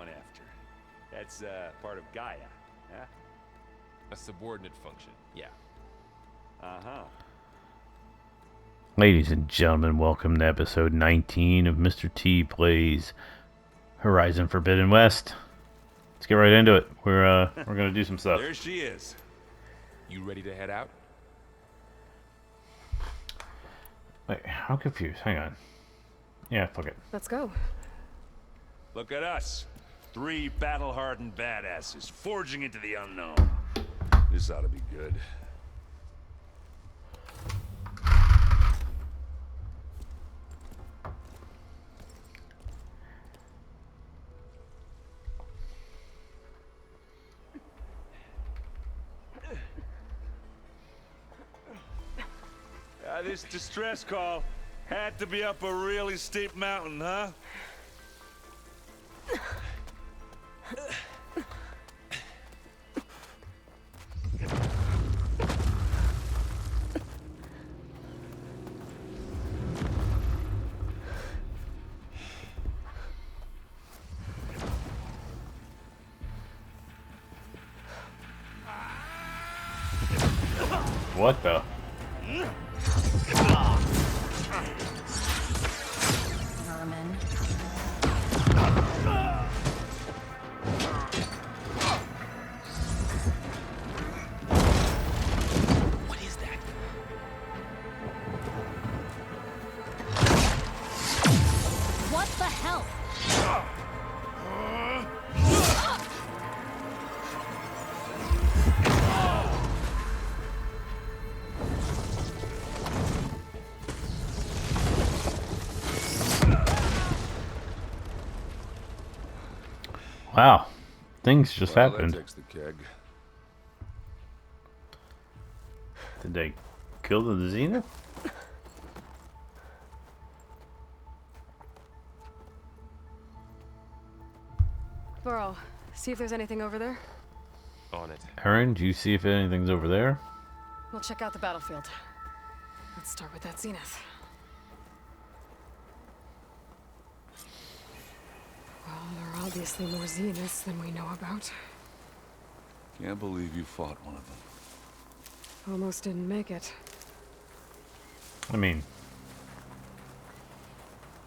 gone after? That's part of Gaia, huh? A subordinate function, yeah. Uh-huh. Ladies and gentlemen, welcome to episode 19 of Mr. T Plays Horizon Forbidden West. Let's get right into it. We're gonna do some stuff. There she is. You ready to head out? Wait, I'm confused. Hang on. Yeah, fuck it. Let's go. Look at us. 3 battle-hardened badasses forging into the unknown. This ought to be good. This distress call had to be up a really steep mountain, huh? What the? Vermin. What is that? What the hell? Wow. Things just Well, happened. that takes the keg. Did they kill the Zenith? Burrow, see if there's anything over there. On it. Aaron, do you see if anything's over there? We'll check out the battlefield. Let's start with that Zenith. Well, there are obviously more Zeniths than we know about. Can't believe you fought one of them. Almost didn't make it. I mean...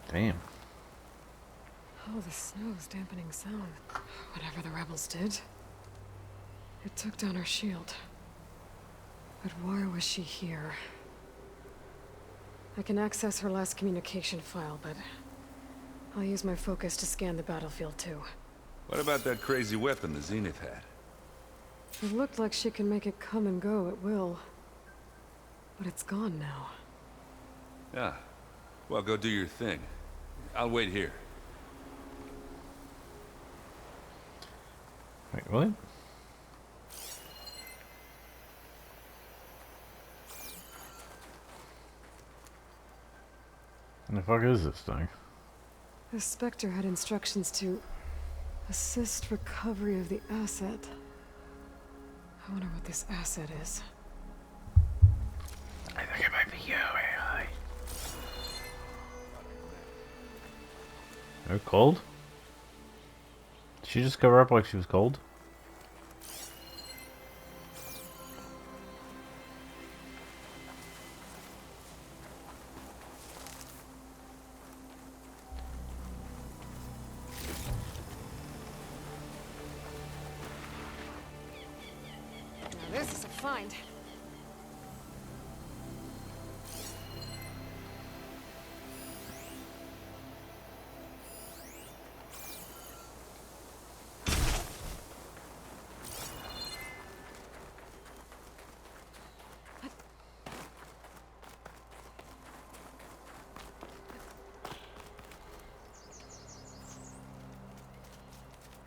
Damn. Oh, the snow's dampening sound. Whatever the rebels did. It took down her shield. But why was she here? I can access her last communication file, but I'll use my focus to scan the battlefield too. What about that crazy weapon the Zenith had? It looked like she can make it come and go at will. But it's gone now. Yeah. Well, go do your thing. I'll wait here. Wait, what? What the fuck is this thing? The Spectre had instructions to assist recovery of the asset. I wonder what this asset is. I think it might be you, AI. Are you cold? Did she just cover up like she was cold? Now this is a find.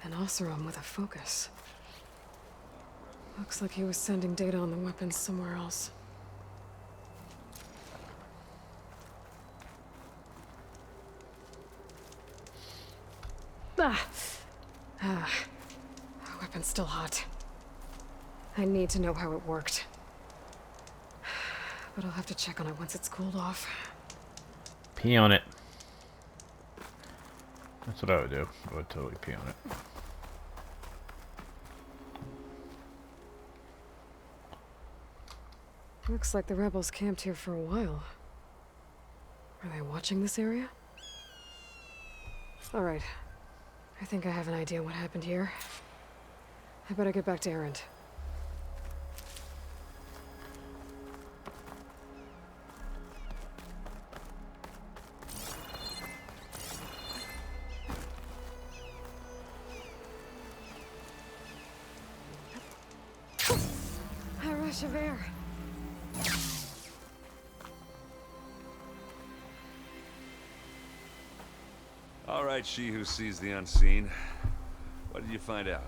An Oseram with a focus. Looks like he was sending data on the weapons somewhere else. Ah! The weapon's still hot. I need to know how it worked. But I'll have to check on it once it's cooled off. Pee on it. That's what I would do. I would totally pee on it. Looks like the rebels camped here for a while. Are they watching this area? Alright. I think I have an idea what happened here. I better get back to Erend. A rush of air. All right, she who sees the unseen. What did you find out?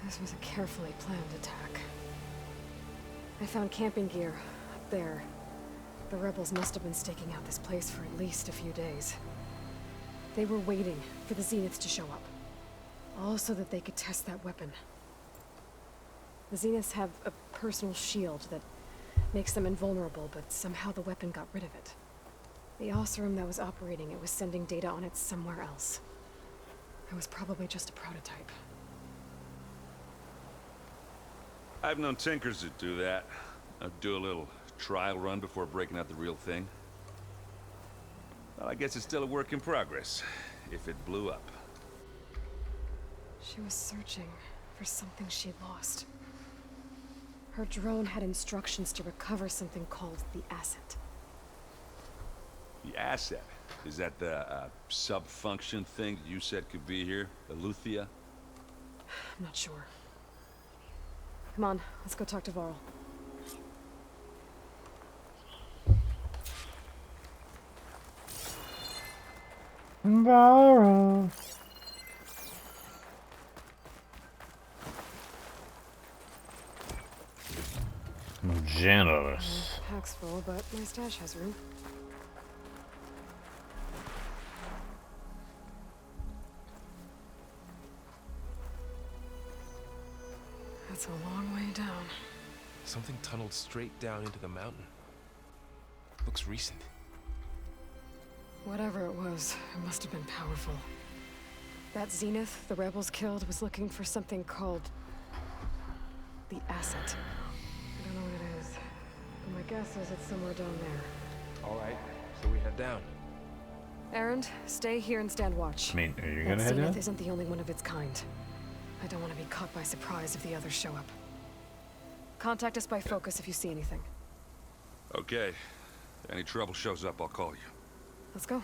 This was a carefully planned attack. I found camping gear up there. The rebels must have been staking out this place for at least a few days. They were waiting for the Zeniths to show up. All so that they could test that weapon. The Zeniths have a personal shield that makes them invulnerable, but somehow the weapon got rid of it. The Oseram that was operating it was sending data on it somewhere else. It was probably just a prototype. I've known tinkers that do that. I'd do a little trial run before breaking out the real thing. Well, I guess it's still a work in progress, if it blew up. She was searching for something she'd lost. Her drone had instructions to recover something called the Asset. The asset? Is that the sub-function thing you said could be here? Eleuthia? I'm not sure. Come on, let's go talk to Varl. Borrow. Generous. Pack's full, but my stash has room. That's a long way down. Something tunneled straight down into the mountain. Looks recent. Whatever it was, it must have been powerful. That Zenith the rebels killed was looking for something called the Asset. I don't know what it is, but my guess is it's somewhere down there. All right, so we head down. Erend, stay here and stand watch. I mean, are you That gonna head Zenith down? isn't the only one of its kind. I don't want to be caught by surprise if the others show up. Contact us by focus if you see anything. Okay. If any trouble shows up, I'll call you. Let's go.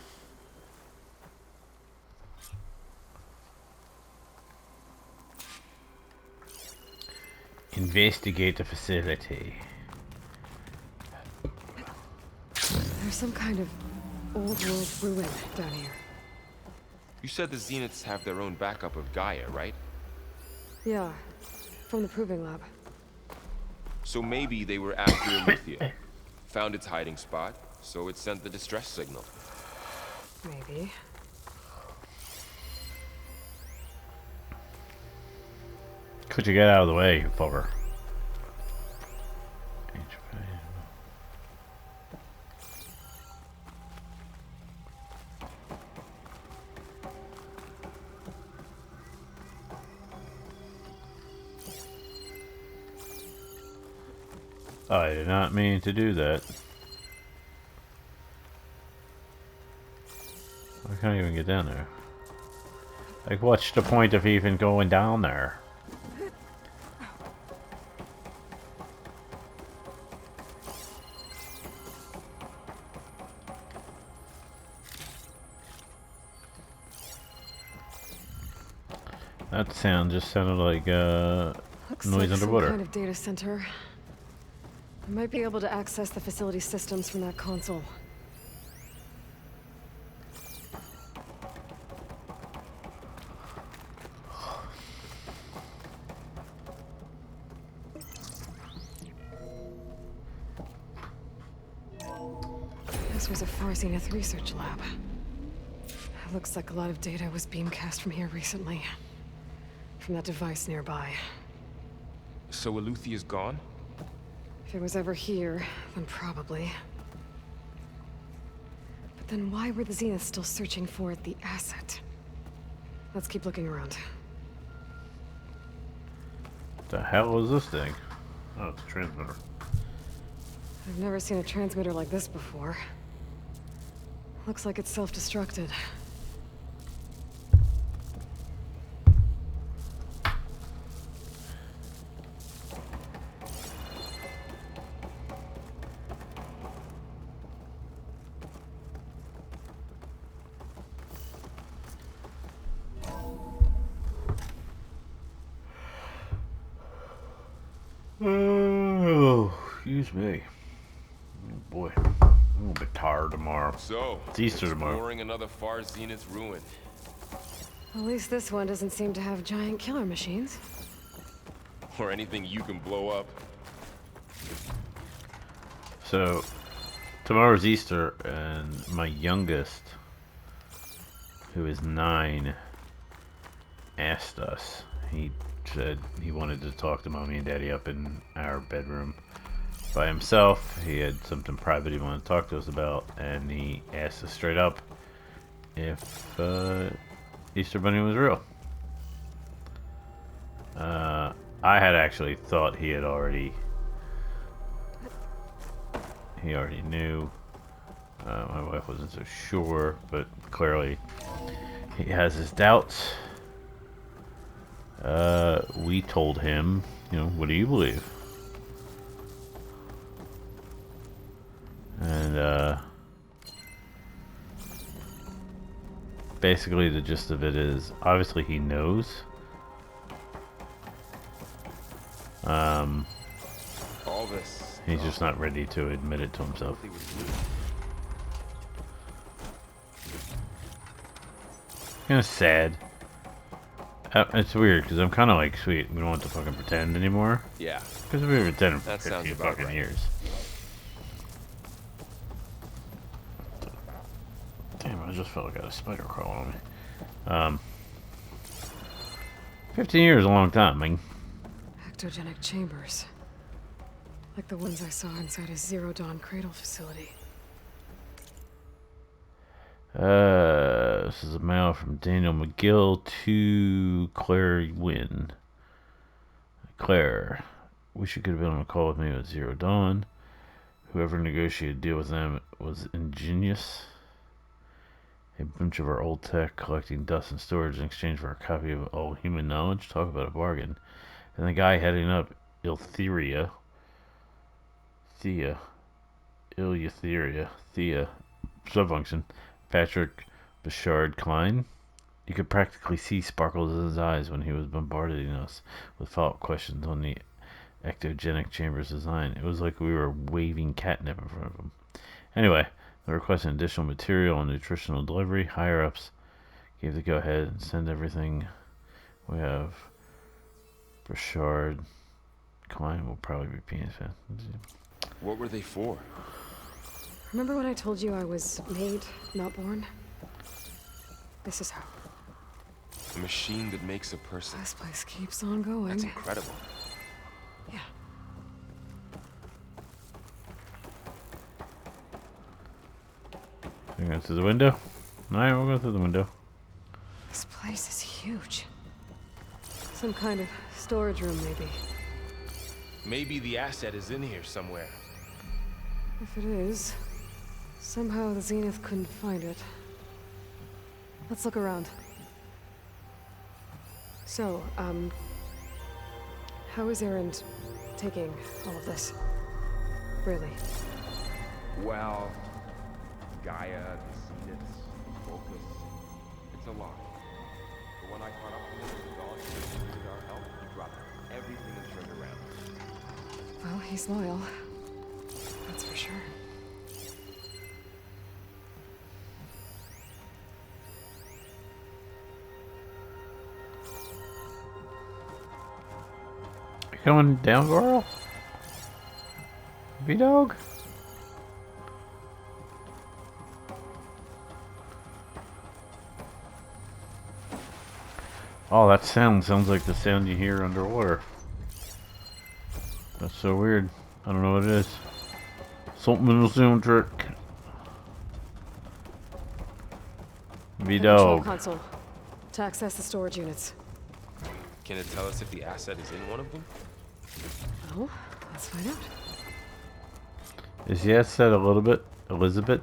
Investigate the facility. There's some kind of old world ruin down here. You said the Zeniths have their own backup of Gaia, right? Yeah, from the proving lab. So maybe they were after Eleuthia. Found its hiding spot, so it sent the distress signal. Maybe. Could you get out of the way, you fucker? I did not mean to do that. I can't even get down there. Like, what's the point of even going down there? That sound just sounded like Looks noise like underwater. Some kind of data center. I might be able to access the facility systems from that console. This was a Far Zenith research lab. It looks like a lot of data was beamcast from here recently. From that device nearby. So Eleuthia's gone? If it was ever here, then probably. But Then why were the Zenith still searching for the asset? Let's keep looking around. The hell is this thing? Oh, it's a transmitter. I've never seen a transmitter like this before. Looks like it's self-destructed. Oh, excuse me. Oh boy, I'm a little bit tired tomorrow. So, It's Easter tomorrow. exploring another far Zenith ruin. At least this one doesn't seem to have giant killer machines. Or anything you can blow up. So, tomorrow's Easter, and my youngest, who is 9, asked us. He said he wanted to talk to Mommy and Daddy up in our bedroom by himself. He had something private he wanted to talk to us about, and he asked us straight up if Easter Bunny was real. I had actually thought he already knew. My wife wasn't so sure, but clearly he has his doubts. We told him, what do you believe? And basically the gist of it is, obviously he knows. All this. He's just not ready to admit it to himself. They would do. Kind of sad. It's weird because I'm kind of like, sweet, we don't want to fucking pretend anymore. Yeah. Because we've been pretending for That sounds 50 about fucking right. years. Damn, I just felt like I had a spider crawling on me. 15 years is a long time, man. Ectogenic chambers. Like the ones I saw inside a Zero Dawn cradle facility. This is a mail from Daniel McGill to Claire Wynn. Claire, wish you could have been on a call with me with Zero Dawn. Whoever negotiated a deal with them was ingenious. A bunch of our old tech collecting dust and storage in exchange for a copy of all human knowledge. Talk about a bargain. And the guy heading up Eleutheria, subfunction, Patrick Bouchard Klein. You could practically see sparkles in his eyes when he was bombarding us with follow-up questions on the ectogenic chamber's design. It was like we were waving catnip in front of him. Anyway, they requested additional material and nutritional delivery. Higher-ups gave the go-ahead and send everything. We have Bouchard Klein will probably be penis fan. What were they for? Remember when I told you I was made, not born? This is how. A machine that makes a person. This place keeps on going. That's incredible. Yeah. You going through the window? Alright, we'll go through the window. This place is huge. Some kind of storage room, maybe. Maybe the asset is in here somewhere. If it is, somehow the Zenith couldn't find it. Let's look around. So, how is Erend taking all of this? Really? Well, Gaia, the Zeniths, Focus. It's a lot. But when I caught up with him, the dog needed our help. He dropped everything and turned around. Well, he's loyal. That's for sure. You coming down, Varl? B-Dog? Oh, that sounds like the sound you hear underwater. That's so weird. I don't know what it is. Something in the soundtrack. V The control dog. console. To access the storage units. Can it tell us if the asset is in one of them? Oh, let's find out. Is yes said a little bit, Elizabeth?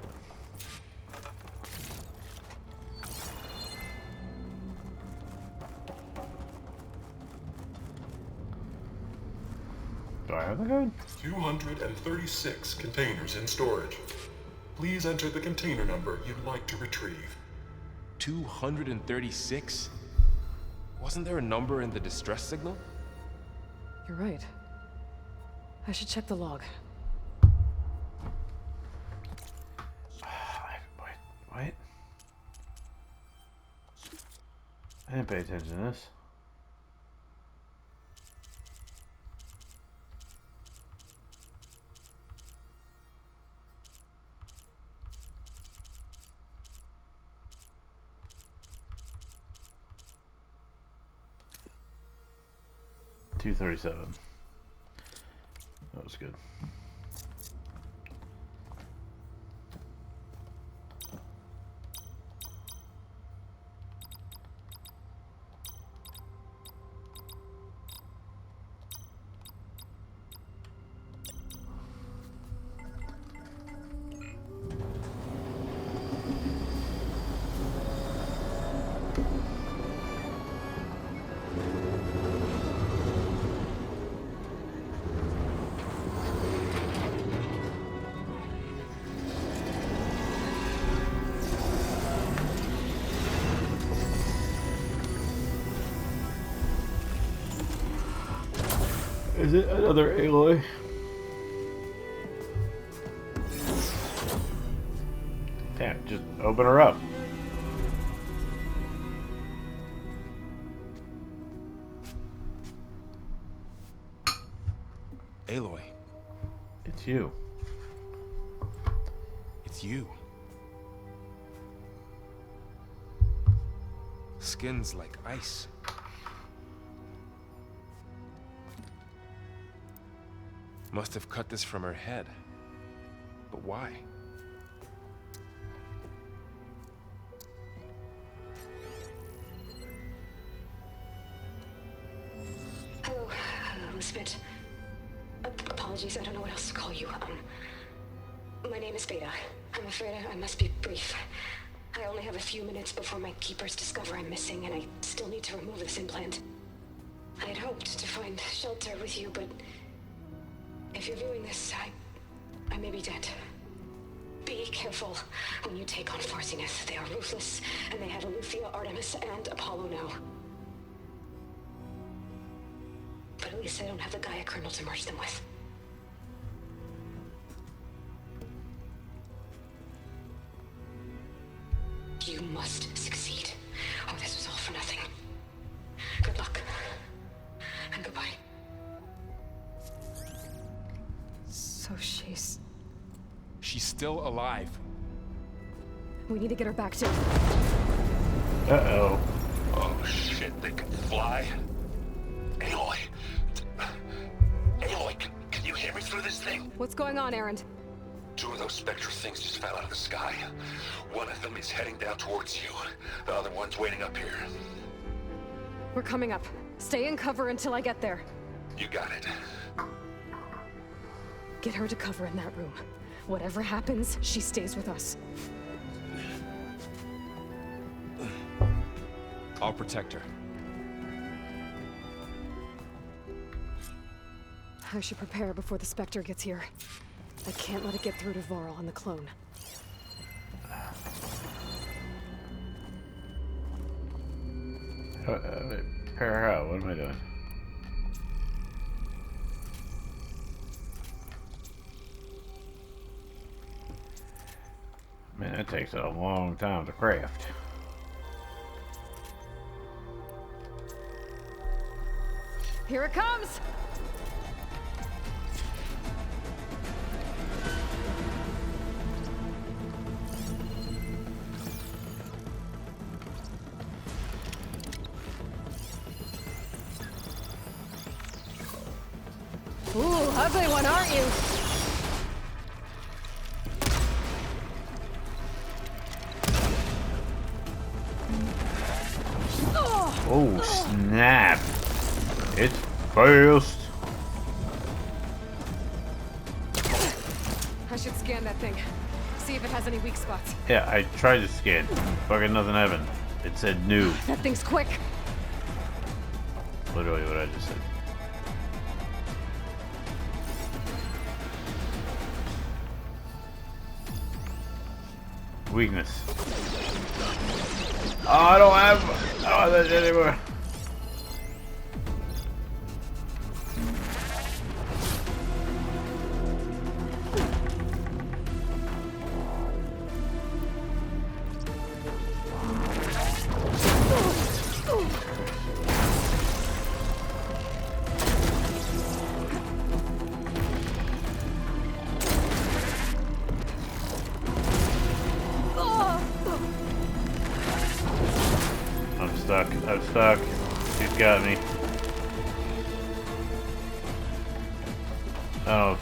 Do I have the code? 236 containers in storage. Please enter the container number you'd like to retrieve. 236? Wasn't there a number in the distress signal? You're right. I should check the log. Wait. I didn't pay attention to this. $237. That was good. Is it another Aloy? Damn, just open her up. Aloy, It's you. it's you. Skin's like ice. Must have cut this from her head. But why? Hello, Elizabeth. Apologies, I don't know what else to call you. My name is Beta. I'm afraid I must be brief. I only have a few minutes before my keepers discover I'm missing, and I still need to remove this implant. I had hoped to find shelter with you, but if you're viewing this, I may be dead. Be careful when you take on Far Zenith. They are ruthless, and they have Aletheia, Artemis, and Apollo now. But at least I don't have the Gaia kernel to merge them with. You must succeed, or this was all for nothing. Good luck, and goodbye. So she's... She's still alive. We need to get her back to... Uh-oh. Oh shit, they can fly? Aloy! Aloy, can you hear me through this thing? What's going on, Erend? Two of those spectral things just fell out of the sky. One of them is heading down towards you. The other one's waiting up here. We're coming up. Stay in cover until I get there. You got it. Get her to cover in that room. Whatever happens, she stays with us. I'll protect her. I should prepare before the Spectre gets here. I can't let it get through to Varl and the clone. Prepare her out. What am I doing? Man, that takes a long time to craft. Here it comes! Ooh, ugly one, aren't you? Oh snap! It's fast. I should scan that thing. See if it has any weak spots. Yeah, I tried to scan. Fucking nothing happened. It said new. That thing's quick. Literally what I just said. Weakness. Oh, I don't have that shit anymore. I'm stuck. She's got me. Oh.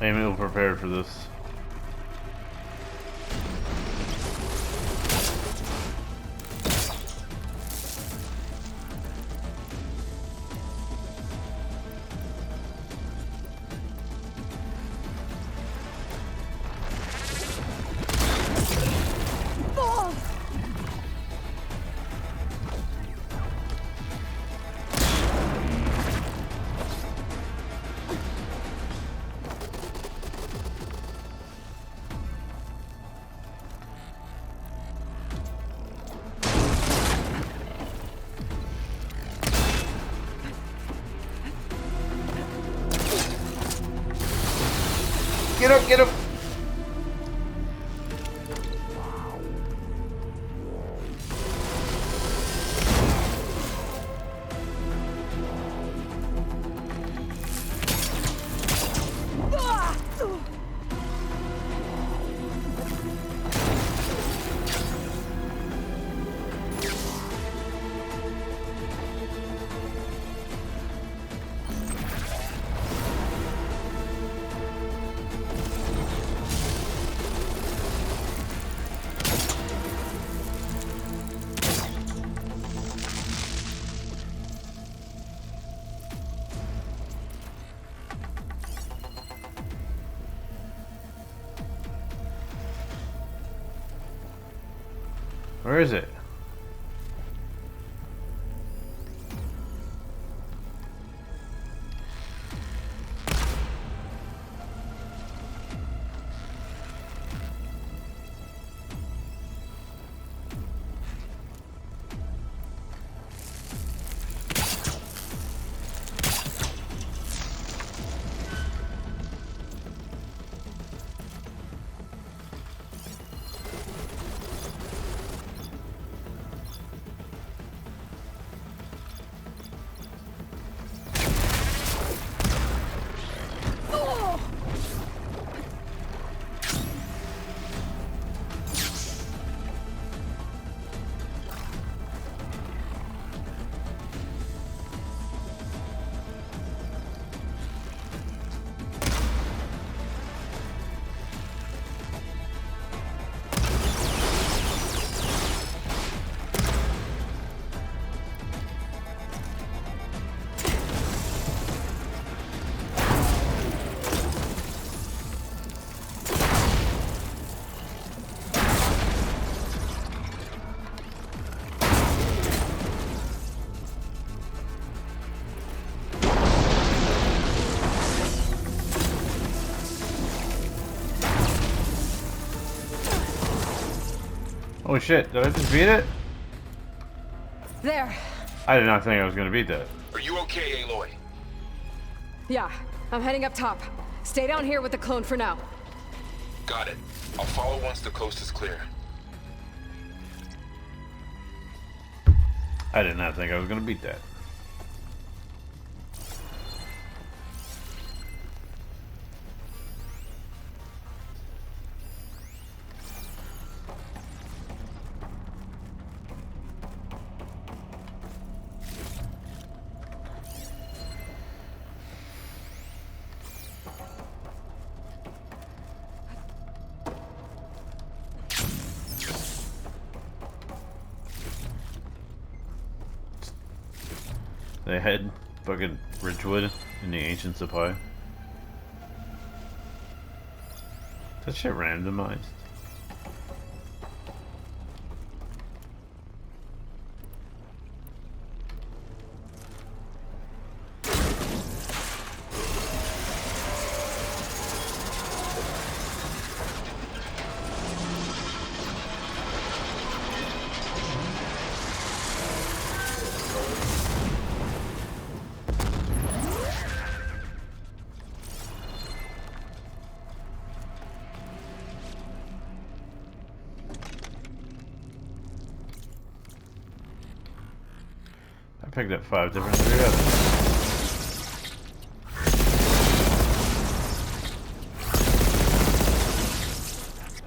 I'm ill prepared for this. Get up, get up! Where is it? Oh shit, did I just beat it? There. I did not think I was gonna beat that. Are you okay, Aloy? Yeah, I'm heading up top. Stay down here with the clone for now. Got it. I'll follow once the coast is clear. I did not think I was gonna beat that. They had fucking Ridgewood in the ancient supply. That shit randomized. I picked up 5 different areas.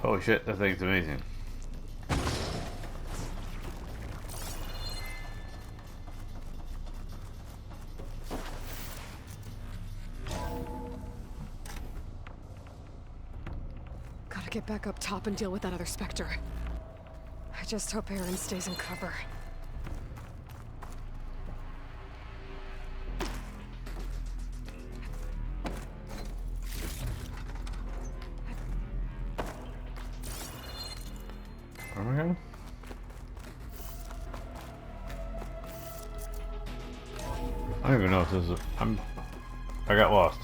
Holy shit, that thing's amazing. Gotta get back up top and deal with that other Spectre. I just hope Aaron stays in cover. Oh my god. I don't even know if this is. I got lost.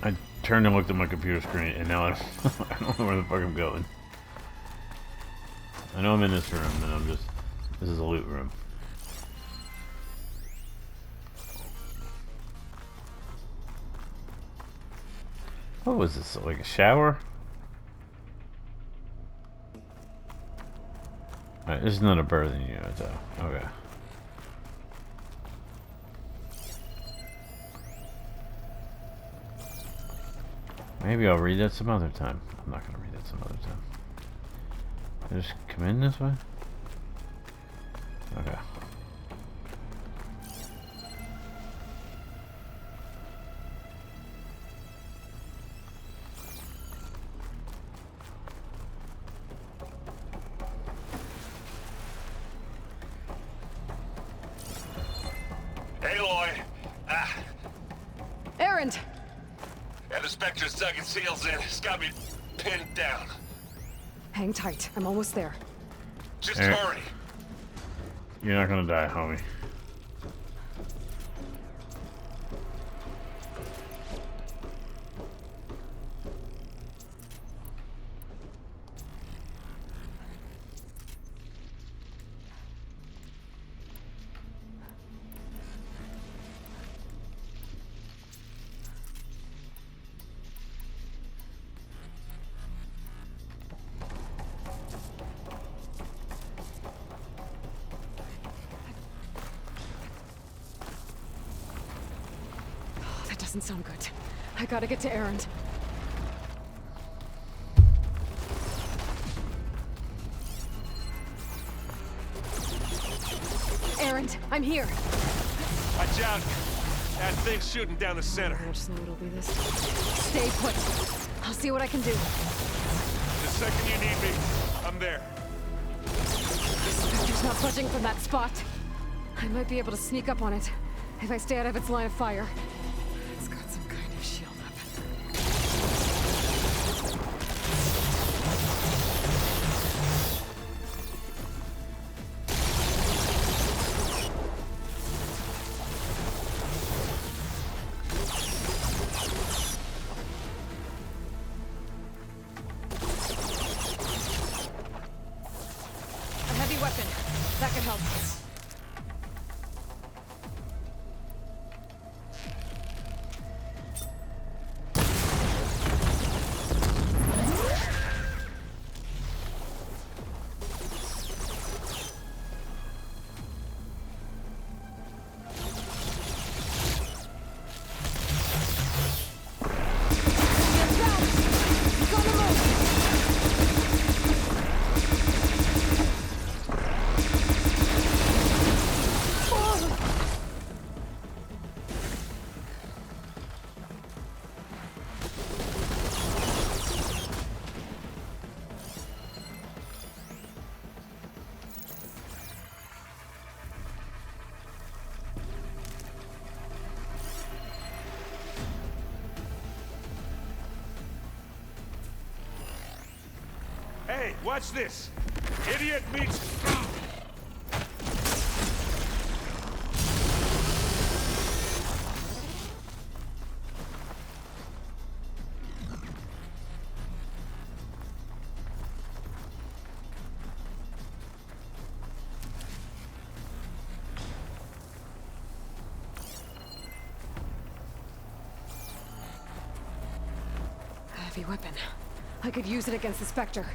I turned and looked at my computer screen, and now I don't know where the fuck I'm going. I know I'm in this room, and I'm just. This is a loot room. What was this? Like a shower? Alright, this is not a birthing unit though. Okay. Maybe I'll read that some other time. I'm not gonna read that some other time. Can I just come in this way? Okay. Aloy! Aaron! Yeah, the Spectre's dug its heels in. It's got me pinned down. Hang tight. I'm almost there. Just Hey. hurry. You're not gonna die, homie. That doesn't sound good. I gotta get to Aaron. Aaron, I'm here. Watch out! That thing's shooting down the center. I just know it'll be this. Stay put. I'll see what I can do. The second you need me, I'm there. Spectre's not budging from that spot. I might be able to sneak up on it if I stay out of its line of fire. It's got some kind of shield up. heavy weapon. That could help. Hey, watch this. Idiot meets... A heavy weapon. I could use it against the Spectre.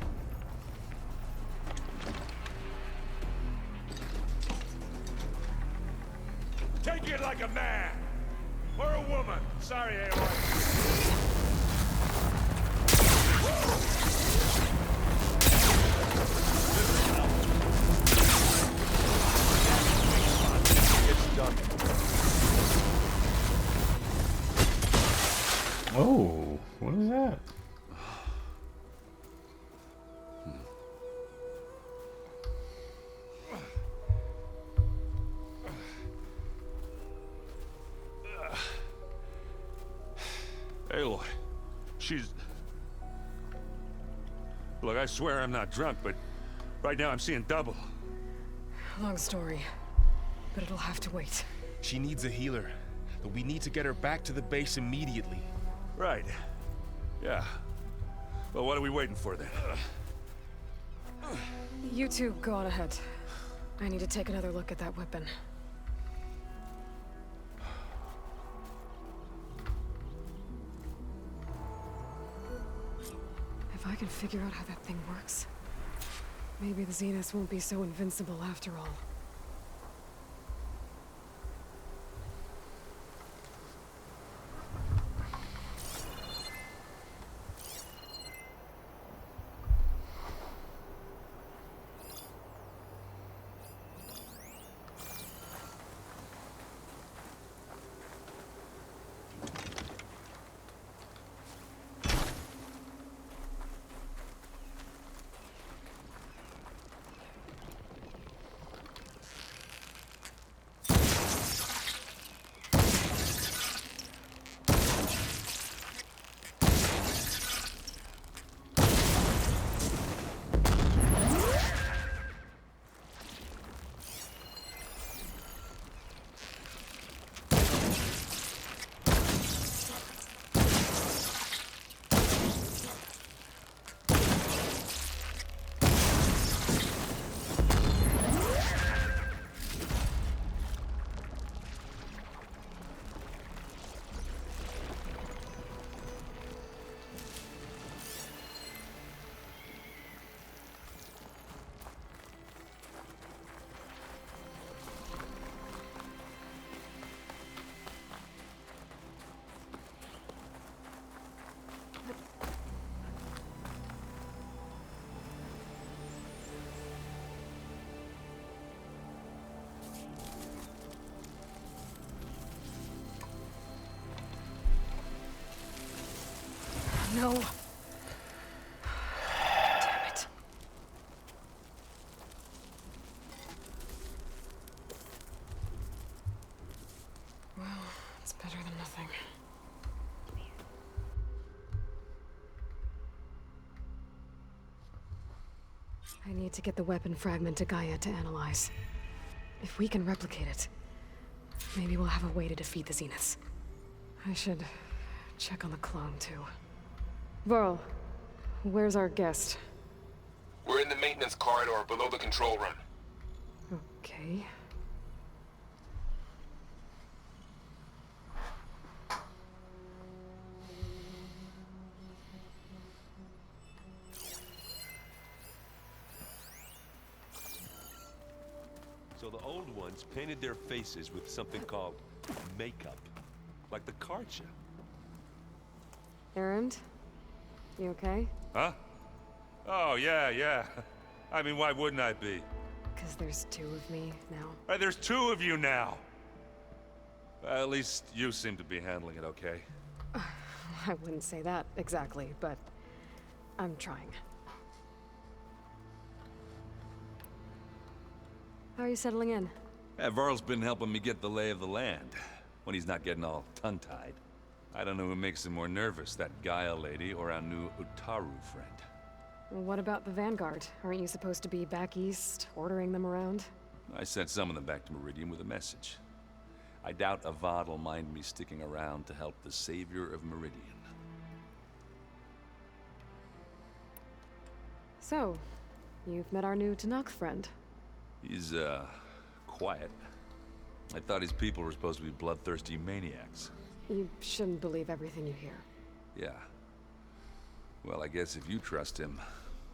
Take it like a man! Or a woman! Sorry, Aloy. It's done. Oh, what is that? Aloy, she's... Look, I swear I'm not drunk, but right now I'm seeing double. Long story, but it'll have to wait. She needs a healer, but we need to get her back to the base immediately. Right. Yeah. Well, what are we waiting for then? You two go on ahead. I need to take another look at that weapon. If I can figure out how that thing works, maybe the Zeniths won't be so invincible after all. No. Damn it. Well, it's better than nothing. I need to get the weapon fragment to Gaia to analyze. If we can replicate it, maybe we'll have a way to defeat the Zeniths. I should check on the clone, too. Varl, where's our guest? We're in the maintenance corridor below the control room. Okay. So the old ones painted their faces with something called makeup. Like the Karcha. Erend? You okay? Huh? Oh, yeah. I mean, why wouldn't I be? Because there's two of me now. Hey, there's two of you now! At least you seem to be handling it okay. I wouldn't say that exactly, but I'm trying. How are you settling in? Varl's been helping me get the lay of the land, when he's not getting all tongue-tied. I don't know who makes him more nervous, that Gaia lady or our new Utaru friend. What about the Vanguard? Aren't you supposed to be back east, ordering them around? I sent some of them back to Meridian with a message. I doubt Avad will mind me sticking around to help the savior of Meridian. So, you've met our new Tanakh friend. He's, quiet. I thought his people were supposed to be bloodthirsty maniacs. You shouldn't believe everything you hear. Yeah. Well, I guess if you trust him,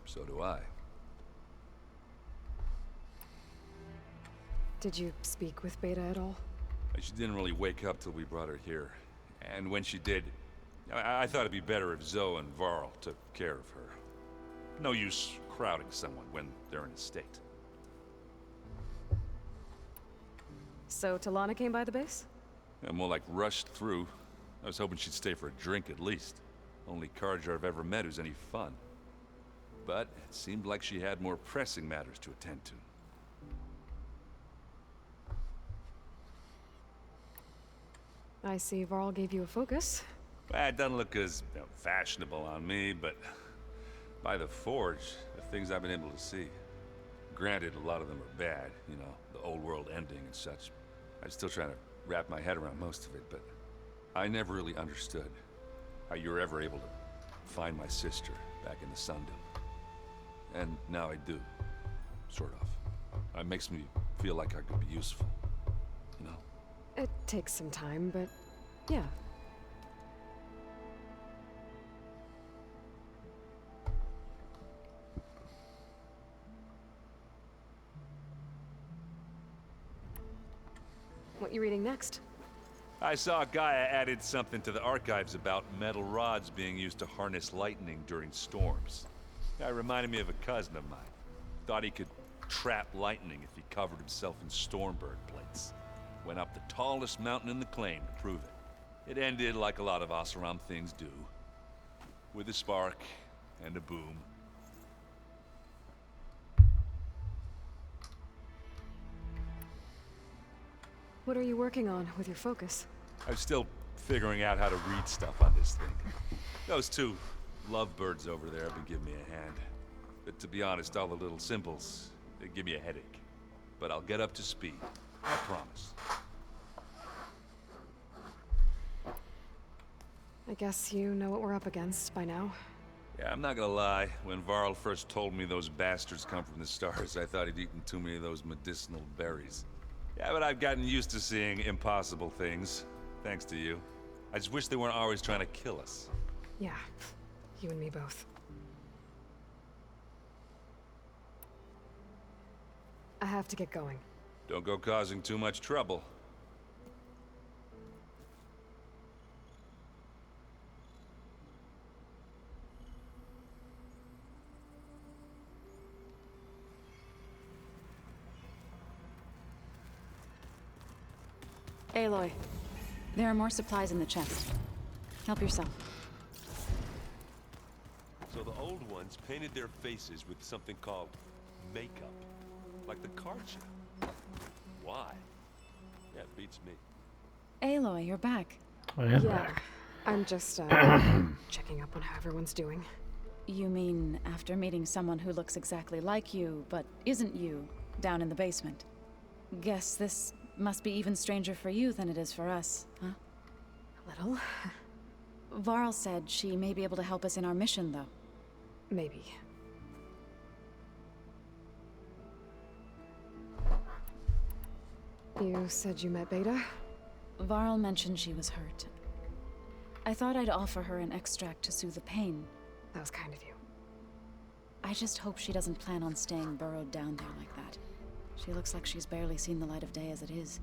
so do I. Did you speak with Beta at all? She didn't really wake up till we brought her here. And when she did, I thought it'd be better if Zoe and Varl took care of her. No use crowding someone when they're in a state. So Talana came by the base? Yeah, more like rushed through. I was hoping she'd stay for a drink at least. Only Carja I've ever met who's any fun. But it seemed like she had more pressing matters to attend to. I see Varl gave you a focus. Well, it doesn't look as fashionable on me, but by the Forge, the things I've been able to see. Granted, a lot of them are bad, you know, the old world ending and such. I'm still trying to wrap my head around most of it, but I never really understood how you were ever able to find my sister back in the Sundom. And now I do, sort of. It makes me feel like I could be useful, you know? It takes some time, but yeah. What you reading next? I saw Gaia added something to the archives about metal rods being used to harness lightning during storms. That reminded me of a cousin of mine. Thought he could trap lightning if he covered himself in Stormbird plates. Went up the tallest mountain in the claim to prove it. It ended like a lot of Oseram things do. With a spark and a boom. What are you working on with your focus? I'm still figuring out how to read stuff on this thing. Those two lovebirds over there have been giving me a hand. But to be honest, all the little symbols, they give me a headache. But I'll get up to speed. I promise. I guess you know what we're up against by now. Yeah, I'm not gonna lie. When Varl first told me those bastards come from the stars, I thought he'd eaten too many of those medicinal berries. Yeah, but I've gotten used to seeing impossible things, thanks to you. I just wish they weren't always trying to kill us. Yeah, you and me both. I have to get going. Don't go causing too much trouble. Aloy, there are more supplies in the chest. Help yourself. So the old ones painted their faces with something called makeup. Like the Karcha. Why? Yeah, it beats me. Aloy, you're back. I am Yeah, back. I'm just, checking up on how everyone's doing. You mean after meeting someone who looks exactly like you, but isn't you, down in the basement? Guess this must be even stranger for you than it is for us, huh? A little. Varl said she may be able to help us in our mission, though. Maybe. You said you met Beta? Varl mentioned she was hurt. I thought I'd offer her an extract to soothe the pain. That was kind of you. I just hope she doesn't plan on staying burrowed down there like that. She looks like she's barely seen the light of day as it is.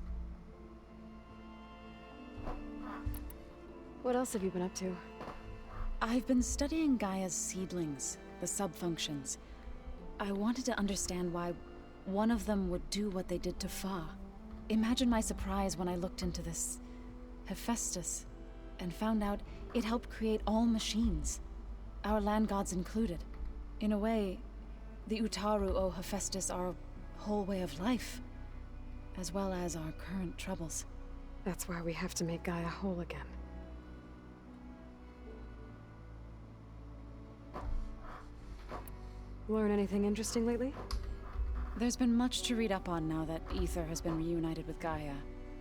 What else have you been up to? I've been studying Gaia's seedlings, the subfunctions. I wanted to understand why one of them would do what they did to Fa. Imagine my surprise when I looked into this Hephaestus and found out it helped create all machines, our land gods included. In a way, the Utaru owe Hephaestus our whole way of life, as well as our current troubles. That's why we have to make Gaia whole again. Learn anything interesting lately? There's been much to read up on now that Aether has been reunited with Gaia.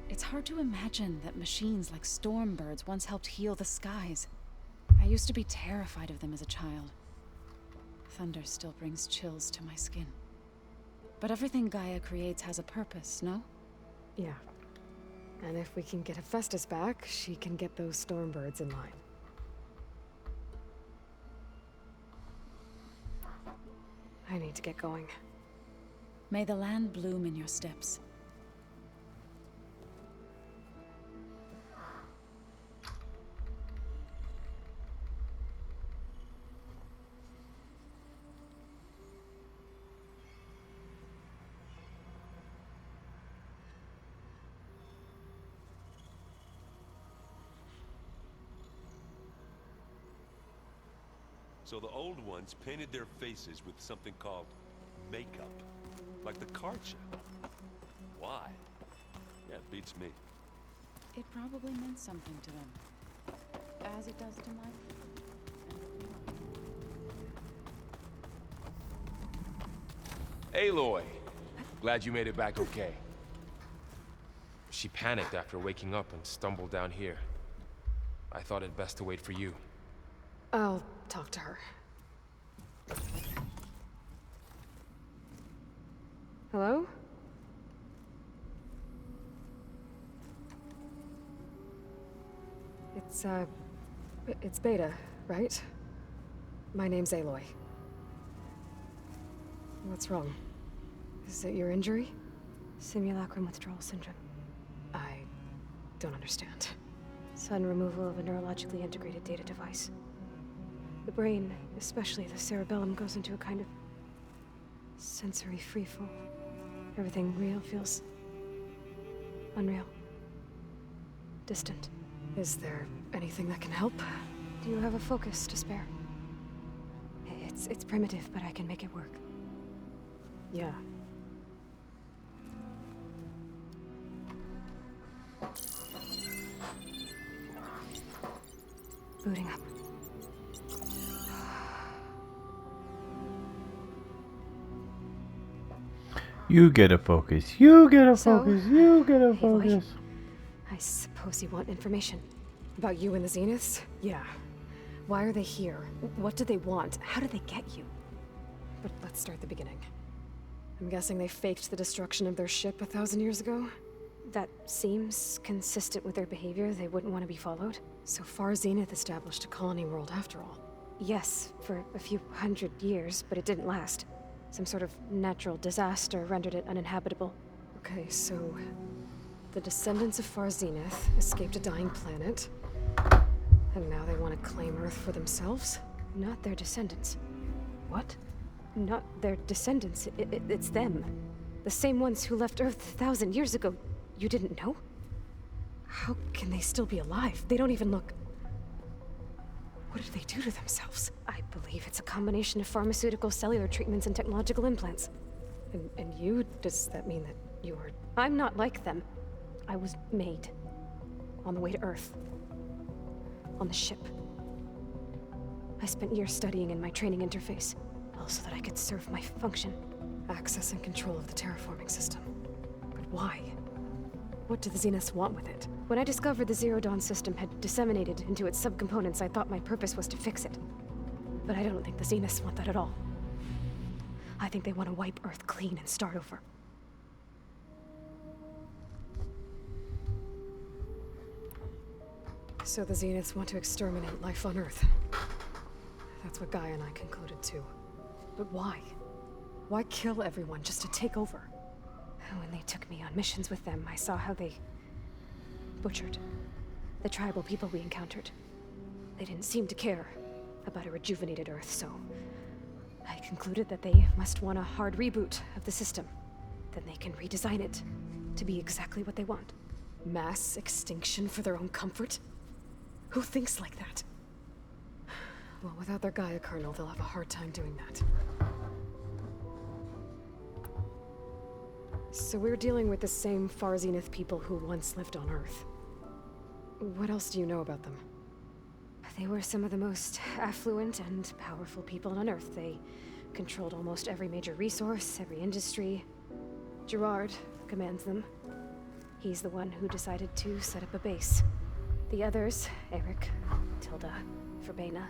It's hard to imagine that machines like Stormbirds once helped heal the skies. I used to be terrified of them as a child. Thunder still brings chills to my skin. But everything Gaia creates has a purpose, no? Yeah. And if we can get Hephaestus back, she can get those Stormbirds in line. I need to get going. May the land bloom in your steps. So the old ones painted their faces with something called makeup. Like the card show. Why? Yeah, it beats me. It probably meant something to them. As it does to mine. Aloy! Glad you made it back okay. She panicked after waking up and stumbled down here. I thought it best to wait for you. I'll talk to her. Hello? It's Beta, right? My name's Aloy. What's wrong? Is it your injury? Simulacrum withdrawal syndrome. I don't understand. Sudden removal of a neurologically integrated data device. The brain, especially the cerebellum, goes into a kind of sensory freefall. Everything real feels unreal. Distant. Is there anything that can help? Do you have a focus to spare? It's primitive, but I can make it work. Yeah. Booting up. You get a focus. You get a So, focus. You get a Aloy, focus. I suppose you want information. About you and the Zeniths? Yeah. Why are they here? What do they want? How did they get you? But let's start at the beginning. I'm guessing they faked the destruction of their ship 1,000 years ago? That seems consistent with their behavior. They wouldn't want to be followed. So far, Zenith established a colony world after all. Yes, for a few hundred years, but it didn't last. Some sort of natural disaster rendered it uninhabitable. Okay, so the descendants of Far Zenith escaped a dying planet, and now they want to claim Earth for themselves? Not their descendants. What? Not their descendants. It's them. The same ones who left Earth 1,000 years ago. You didn't know? How can they still be alive? They don't even look... What did they do to themselves? I believe it's a combination of pharmaceutical, cellular treatments, and technological implants. And you? Does that mean that you were... I'm not like them. I was made. On the way to Earth. On the ship. I spent years studying in my training interface, all so that I could serve my function. Access and control of the terraforming system. But why? What do the Zeniths want with it? When I discovered the Zero Dawn system had disseminated into its subcomponents, I thought my purpose was to fix it. But I don't think the Zeniths want that at all. I think they want to wipe Earth clean and start over. So the Zeniths want to exterminate life on Earth. That's what Gaia and I concluded too. But why? Why kill everyone just to take over? When they took me on missions with them, I saw how they butchered the tribal people we encountered. They didn't seem to care about a rejuvenated Earth, so I concluded that they must want a hard reboot of the system. Then they can redesign it to be exactly what they want. Mass extinction for their own comfort? Who thinks like that? Well, without their Gaia kernel, they'll have a hard time doing that. So we're dealing with the same Far Zenith people who once lived on Earth. What else do you know about them? They were some of the most affluent and powerful people on Earth. They controlled almost every major resource, every industry. Gerard commands them. He's the one who decided to set up a base. The others, Eric, Tilda, Verbena,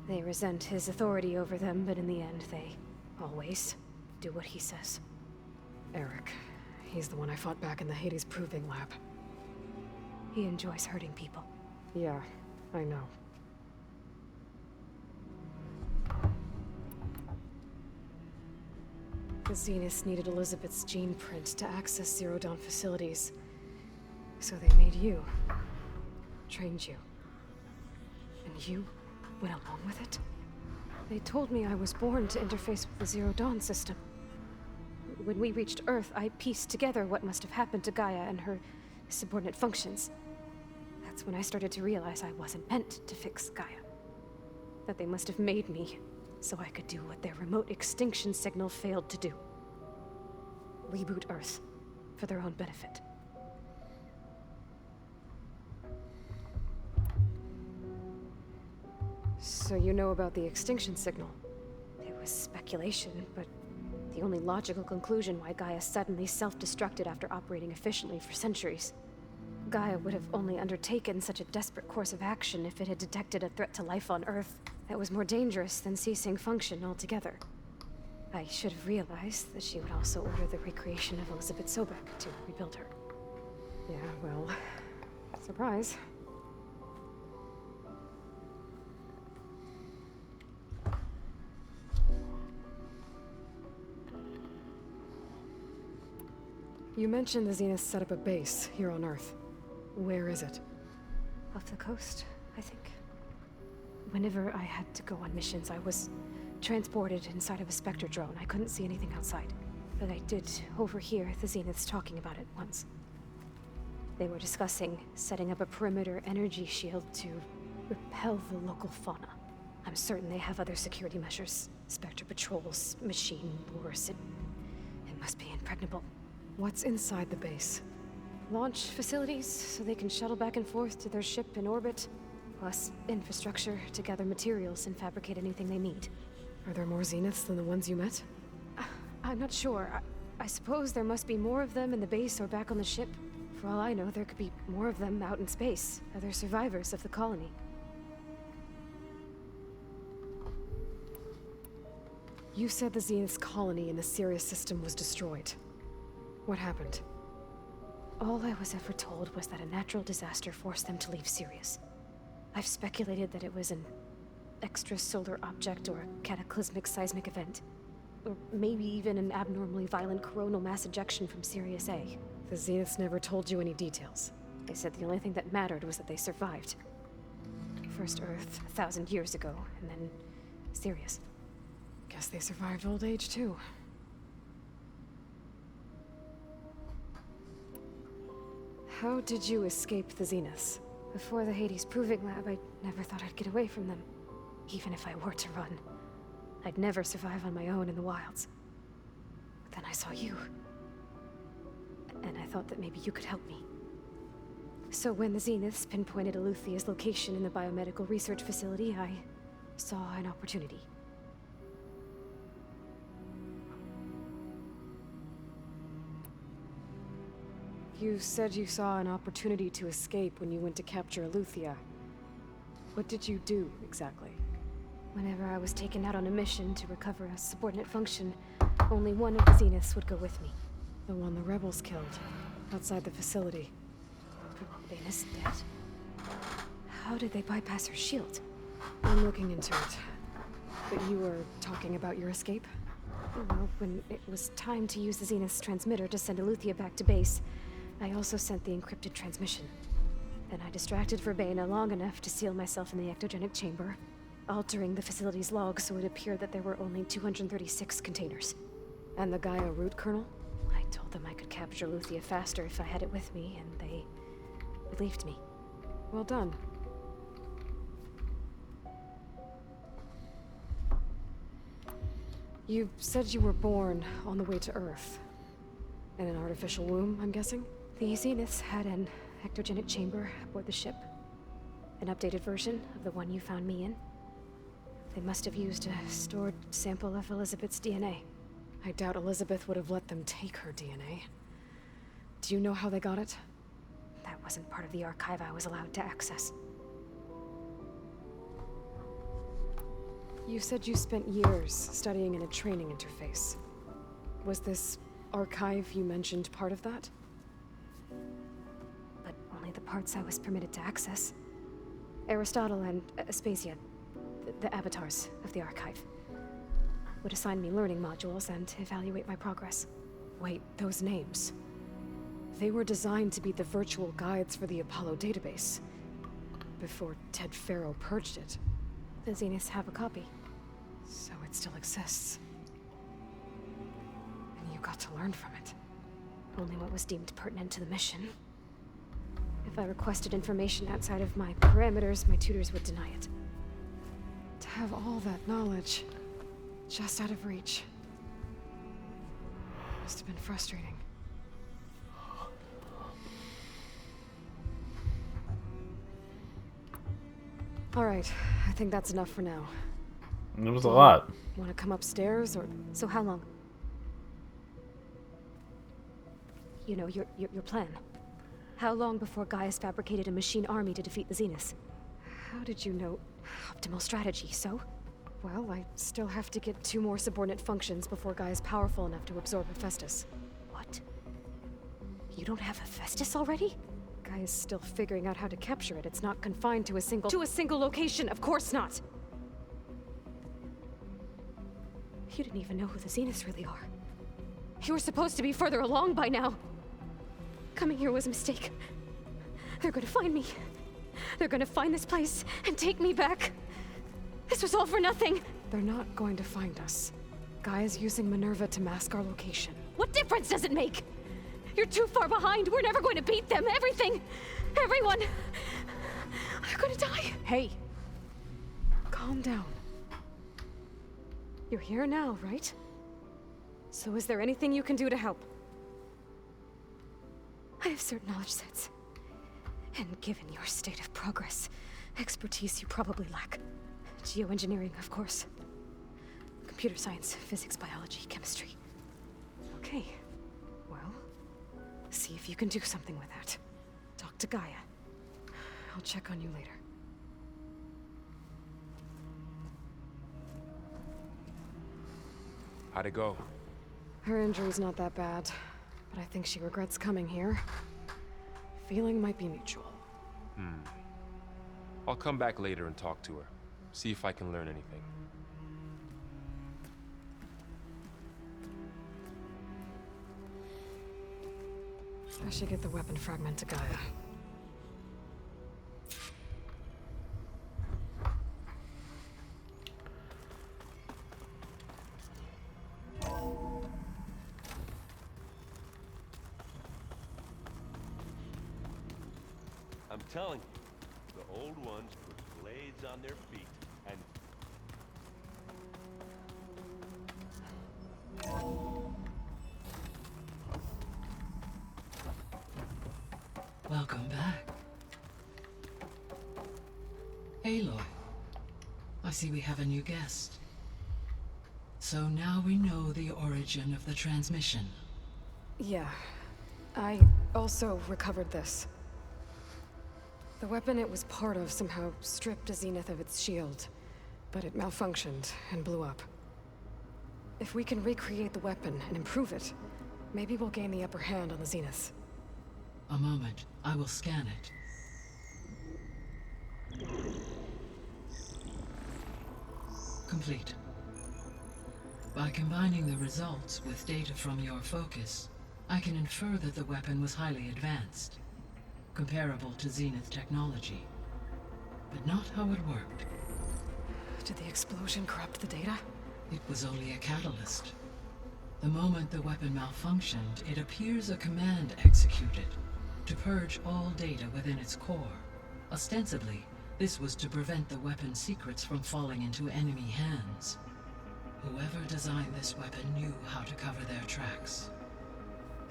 they resent his authority over them, but in the end, they always do what he says. Eric. He's the one I fought back in the Hades Proving Lab. He enjoys hurting people. Yeah, I know. The Zeniths needed Elizabeth's gene print to access Zero Dawn facilities. So they made you. Trained you. And you went along with it? They told me I was born to interface with the Zero Dawn system. When we reached Earth, I pieced together what must have happened to Gaia and her subordinate functions. That's when I started to realize I wasn't meant to fix Gaia. That they must have made me so I could do what their remote extinction signal failed to do. Reboot Earth for their own benefit. So you know about the extinction signal? It was speculation, but the only logical conclusion why Gaia suddenly self-destructed after operating efficiently for centuries. Gaia would have only undertaken such a desperate course of action if it had detected a threat to life on Earth that was more dangerous than ceasing function altogether. I should have realized that she would also order the recreation of Elizabeth Sobek to rebuild her. Yeah, well, surprise. You mentioned the Zeniths set up a base here on Earth. Where is it? Off the coast, I think. Whenever I had to go on missions, I was transported inside of a Spectre drone. I couldn't see anything outside. But I did overhear the Zeniths talking about it once. They were discussing setting up a perimeter energy shield to repel the local fauna. I'm certain they have other security measures. Spectre patrols, machine wars. It must be impregnable. What's inside the base? Launch facilities, so they can shuttle back and forth to their ship in orbit. Plus, infrastructure to gather materials and fabricate anything they need. Are there more Zeniths than the ones you met? I'm not sure. I suppose there must be more of them in the base or back on the ship. For all I know, there could be more of them out in space. Other survivors of the colony. You said the Zenith's colony in the Sirius system was destroyed. What happened? All I was ever told was that a natural disaster forced them to leave Sirius. I've speculated that it was an extrasolar object or a cataclysmic seismic event. Or maybe even an abnormally violent coronal mass ejection from Sirius A. The Zeniths never told you any details. They said the only thing that mattered was that they survived. First Earth, 1,000 years ago, and then Sirius. Guess they survived old age, too. How did you escape the Zeniths? Before the Hades Proving Lab, I never thought I'd get away from them. Even if I were to run. I'd never survive on my own in the wilds. But then I saw you. And I thought that maybe you could help me. So when the Zeniths pinpointed Eluthia's location in the biomedical research facility, I saw an opportunity. You said you saw an opportunity to escape when you went to capture Eluthia. What did you do, exactly? Whenever I was taken out on a mission to recover a subordinate function, only one of the Zeniths would go with me. The one the rebels killed, outside the facility. Verbena's dead. How did they bypass her shield? I'm looking into it. But you were talking about your escape? Well, when it was time to use the Zenith's transmitter to send Eleuthia back to base, I also sent the encrypted transmission. Then I distracted Verbena long enough to seal myself in the ectogenic chamber, altering the facility's log so it appeared that there were only 236 containers. And the Gaia root kernel? I told them I could capture Eleuthia faster if I had it with me, and they believed me. Well done. You said you were born on the way to Earth. In an artificial womb, I'm guessing? The Zeniths had an ectogenic chamber aboard the ship. An updated version of the one you found me in. They must have used a stored sample of Elizabeth's DNA. I doubt Elizabeth would have let them take her DNA. Do you know how they got it? That wasn't part of the archive I was allowed to access. You said you spent years studying in a training interface. Was this archive you mentioned part of that? But only the parts I was permitted to access. Aristotle and Aspasia, the avatars of the archive, would assign me learning modules and evaluate my progress. Wait, those names. They were designed to be the virtual guides for the Apollo database. Before Ted Faro purged it. The Zeniths have a copy. So it still exists. And you got to learn from it. Only what was deemed pertinent to the mission. If I requested information outside of my parameters, my tutors would deny it. To have all that knowledge, just out of reach, must have been frustrating. All right, I think that's enough for now. It was a lot. Want to come upstairs, or so? How long? You know, your plan. How long before Gaius fabricated a machine army to defeat the Zeniths? How did you know? Optimal strategy, so? Well, I still have to get 2 more subordinate functions before Gaia's powerful enough to absorb Hephaestus. What? You don't have Hephaestus already? Gaia's still figuring out how to capture it. It's not confined to a single location, of course not! You didn't even know who the Zeniths really are. You were supposed to be further along by now. Coming here was a mistake. They're gonna find me. They're gonna find this place and take me back. This was all for nothing. They're not going to find us. Gaia's using Minerva to mask our location. What difference does it make? You're too far behind. We're never going to beat them. Everything, everyone, are gonna die. Hey, calm down. You're here now, right? So is there anything you can do to help? I have certain knowledge sets. And given your state of progress, expertise you probably lack. Geoengineering, of course. Computer science, physics, biology, chemistry. Okay. Well, see if you can do something with that. Talk to Gaia. I'll check on you later. How'd it go? Her injury's not that bad, but I think she regrets coming here. Feeling might be mutual. I'll come back later and talk to her. See if I can learn anything. I should get the weapon fragment to Gaia. I'm telling you, the old ones put blades on their feet and... Welcome back. Aloy, I see we have a new guest. So now we know the origin of the transmission. Yeah. I also recovered this. The weapon it was part of somehow stripped a Zenith of its shield, but it malfunctioned and blew up. If we can recreate the weapon and improve it, maybe we'll gain the upper hand on the Zeniths. A moment, I will scan it. complete. By combining the results with data from your focus, I can infer that the weapon was highly advanced, comparable to Zenith technology, but not how it worked. Did the explosion corrupt the data? It was only a catalyst. The moment the weapon malfunctioned, it appears a command executed to purge all data within its core. Ostensibly, this was to prevent the weapon's secrets from falling into enemy hands. Whoever designed this weapon knew how to cover their tracks.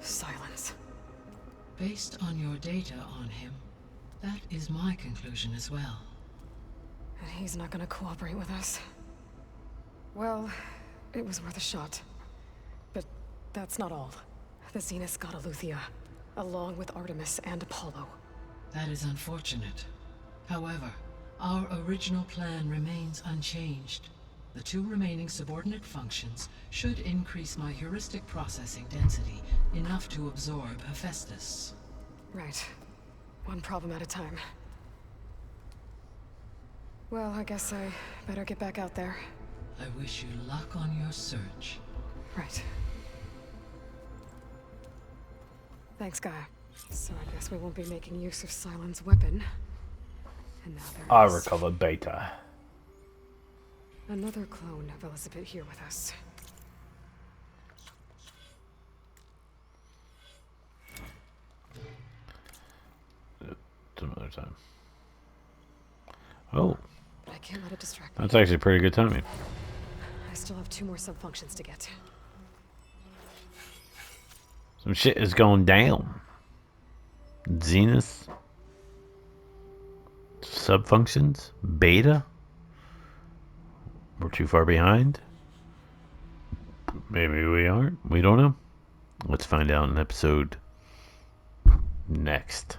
Silence. Based on your data on him, that is my conclusion as well. And he's not gonna cooperate with us. Well, it was worth a shot. But that's not all. The Zeniths got Eleuthia, along with Artemis and Apollo. That is unfortunate. However, our original plan remains unchanged. The 2 remaining subordinate functions should increase my heuristic processing density enough to absorb Hephaestus. Right. One problem at a time. Well, I guess I better get back out there. I wish you luck on your search. Right. Thanks, Gaia. So I guess we won't be making use of Cylon's weapon. And now there I is recovered Beta. another clone of Elizabeth here with us. Some other time. Oh, But I can't let it distract me. that's actually pretty good timing. I still have 2 more subfunctions to get. Some shit is going down. Zenith. Subfunctions. Beta. We're too far behind. Maybe we aren't. We don't know. Let's find out in episode next.